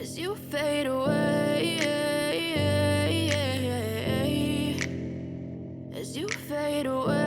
as you fade away, as you fade away.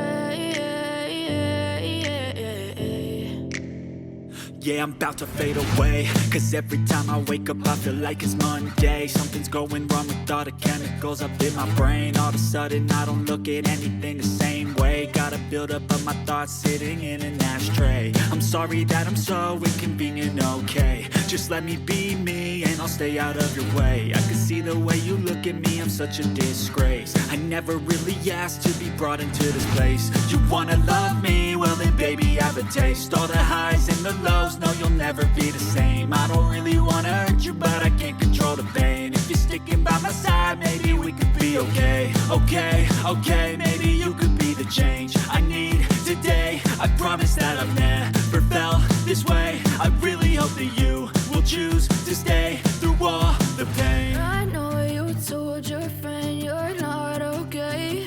Yeah, I'm about to fade away, cause every time I wake up I feel like it's Monday. Something's going wrong with all the chemicals up in my brain. All of a sudden I don't look at anything the same way. Got a buildup of my thoughts sitting in an ashtray. I'm sorry that I'm so inconvenient, okay. Just let me be me and I'll stay out of your way. I can see the way you look at me, I'm such a disgrace. I never really asked to be brought into this place. You wanna love me? Well then baby have a taste. All the highs and the lows, no you'll never be the same. I don't really wanna hurt you but I can't control the pain. If you're sticking by my side maybe we could be okay. Okay, maybe you could be the change I need today. I promise that I've never felt this way. I really hope that you will choose to stay through all the pain. I know you told your friend you're not okay,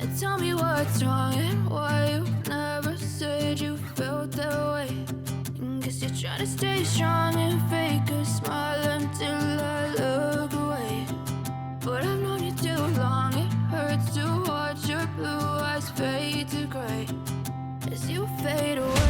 and tell me what's wrong and why you never said you felt that way. And guess you're trying to stay strong and fake a smile until I look away. But I've known you too long, it hurts to watch your blue eyes fade to gray as you fade away.